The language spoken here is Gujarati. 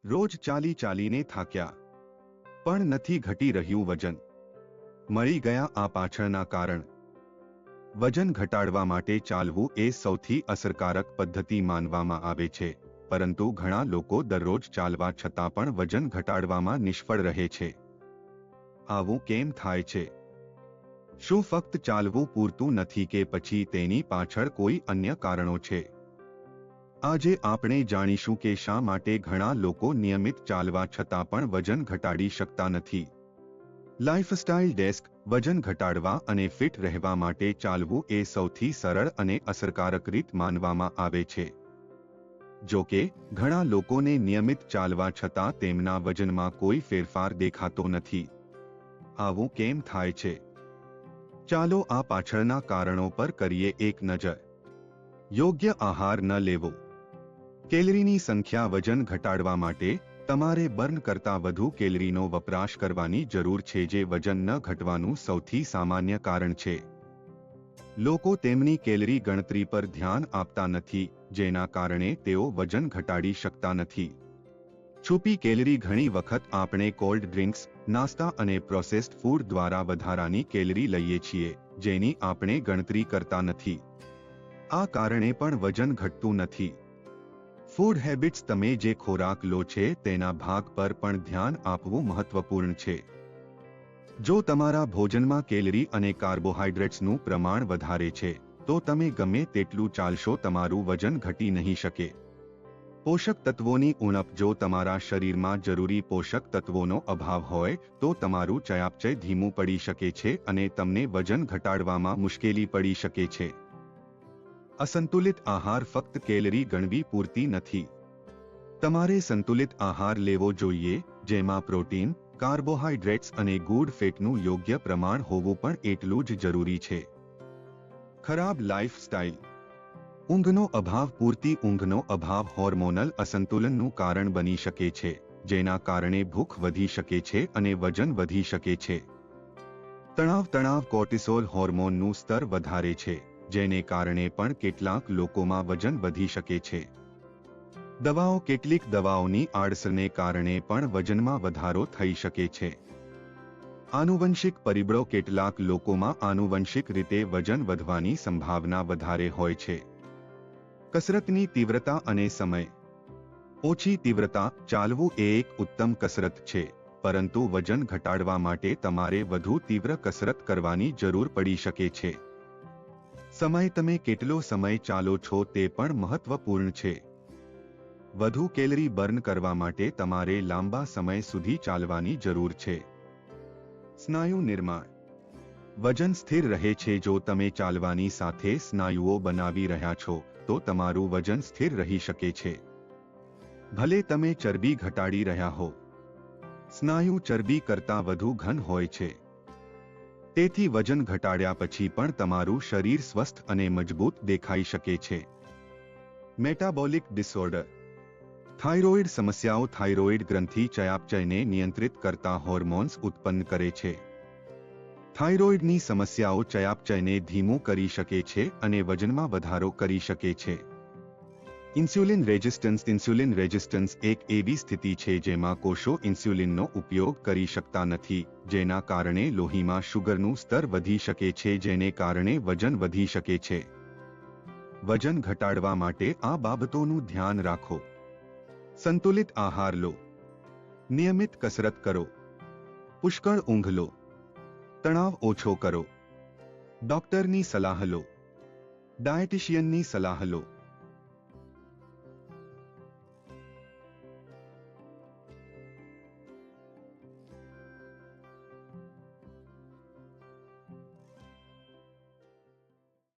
રોજ ચાલી ચાલીને થાક્યા, પણ નથી ઘટી રહ્યું વજન. મળી ગયા આ પાછળના કારણ. વજન ઘટાડવા માટે ચાલવું એ સૌથી અસરકારક પદ્ધતિ માનવામાં આવે છે, પરંતુ ઘણા લોકો દરરોજ ચાલવા છતાં પણ વજન ઘટાડવામાં નિષ્ફળ રહે છે. આવું કેમ થાય છે? શું ફક્ત ચાલવું પૂરતું નથી કે પછી તેની પાછળ કોઈ અન્ય કારણો છે? આજે આપણે જાણીશું કે શા માટે ઘણા લોકો નિયમિત ચાલવા છતાં પણ વજન ઘટાડી શકતા નથી. Lifestyle desk. વજન ઘટાડવા અને ફિટ રહેવા માટે ચાલવું એ સૌથી સરળ અને અસરકારક રીત માનવામાં આવે છે. જો કે ઘણા લોકોને નિયમિત ચાલવા છતાં તેમના વજનમાં કોઈ ફેરફાર દેખાતો નથી. આવું કેમ થાય છે? ચાલો આ પાછળના કારણો પર કરીએ એક નજર. યોગ્ય આહાર ન લેવો. કેલરીની સંખ્યા. વજન ઘટાડવા માટે તમારે બર્ન કરતાં વધુ કેલરીનો વપરાશ કરવાની જરૂર છે, જે વજન ન ઘટવાનું સૌથી સામાન્ય કારણ છે. લોકો તેમની કેલરી ગણતરી પર ધ્યાન આપતા નથી, જેના કારણે તેઓ વજન ઘટાડી શકતા નથી. છુપી કેલરી. ઘણી વખત આપણે કોલ્ડ ડ્રિંક્સ, નાસ્તા અને પ્રોસેસ્ડ ફૂડ દ્વારા વધારાની કેલરી લઈએ છીએ, જેની આપણે ગણતરી કરતા નથી. આ કારણે પણ વજન ઘટતું નથી. Food habits. તમે જે ખોરાક લો છો તેના ભાગ પર પણ ધ્યાન આપવું મહત્વપૂર્ણ છે. જો તમારા ભોજનમાં કેલરી અને કાર્બોહાઈડ્રેટ્સનું પ્રમાણ વધારે છે, તો તમે ગમે તેટલું ચાલશો, તમારું વજન ઘટી નહીં શકે. પોષક તત્વોની ઉણપ. જો તમારા શરીરમાં જરૂરી પોષક તત્વોનો અભાવ હોય તો તમારું ચયાપચય ધીમું પડી શકે છે અને તમને વજન ઘટાડવામાં મુશ્કેલી પડી શકે છે. અસંતુલિત આહાર. ફક્ત કેલરી ગણવી પૂરતી નથી. તમારે સંતુલિત આહાર લેવો જોઈએ, જેમાં પ્રોટીન, કાર્બોહાઈડ્રેટ્સ અને ગુડ ફેટનું યોગ્ય પ્રમાણ હોવું પણ એટલું જ જરૂરી છે. ખરાબ લાઇફસ્ટાઇલ. ઊંઘનો અભાવ. પૂરતી ઊંઘનો અભાવ હોર્મોનલ અસંતુલનનું કારણ બની શકે છે, જેના કારણે ભૂખ વધી શકે છે અને વજન વધી શકે છે. તણાવ. કોર્ટિસોલ હોર્મોનનું સ્તર વધારે છે, જેને કારણે પણ કેટલાક લોકોમાં વજન વધી શકે છે. દવાઓ. કેટલીક દવાઓની આડઅસરને કારણે પણ વજનમાં વધારો થઈ શકે છે. આનુવંશિક પરિબળો. કેટલાક લોકોમાં આનુવંશિક રીતે વજન વધવાની સંભાવના વધારે હોય છે. કસરતની તીવ્રતા અને સમય. ઓછી તીવ્રતા. ચાલવું એ એક ઉત્તમ કસરત છે, પરંતુ વજન ઘટાડવા માટે તમારે વધુ તીવ્ર કસરત કરવાની જરૂર પડી શકે છે. સમય. તમે કેટલો સમય ચાલો છો તે પણ મહત્વપૂર્ણ છે. વધુ કેલરી બર્ન કરવા માટે તમારે લાંબા સમય સુધી ચાલવાની જરૂર છે. સ્નાયુ નિર્માણ. વજન સ્થિર રહે છે. જો તમે ચાલવાની સાથે સ્નાયુઓ બનાવી રહ્યા છો, તો તમારું વજન સ્થિર રહી શકે છે. ભલે તમે ચરબી ઘટાડી રહ્યા હો. સ્નાયુ ચરબી કરતાં વધુ ઘન હોય છે. તેથી વજન ઘટાડ્યા પછી પણ તમારું શરીર સ્વસ્થ અને મજબૂત દેખાઈ શકે છે. Metabolic disorder. થાઇરોઇડ સમસ્યાઓ. થાઇરોઇડ ગ્રંથિ ચયાપચયને નિયંત્રિત કરતા હોર્મોન્સ ઉત્પન્ન કરે છે. થાઇરોઇડની સમસ્યાઓ ચયાપચયને ધીમું કરી શકે છે અને વજનમાં વધારો કરી શકે છે. Insulin resistance. ઇન્સ્યુલિન રેઝિસ્ટન્સ એક એવી સ્થિતિ છે જેમાં કોષો ઇન્સ્યુલિનનો ઉપયોગ કરી શકતા નથી, જેના કારણે લોહીમાં શુગરનું સ્તર વધી શકે છે, જેને કારણે વજન વધી શકે છે. વજન ઘટાડવા માટે આ બાબતોનું ધ્યાન રાખો. સંતુલિત આહાર લો. નિયમિત કસરત કરો. પુષ્કળ ઊંઘ લો. તણાવ ઓછો કરો. ડોક્ટરની સલાહ લો. ડાયટિશિયનની સલાહ લો.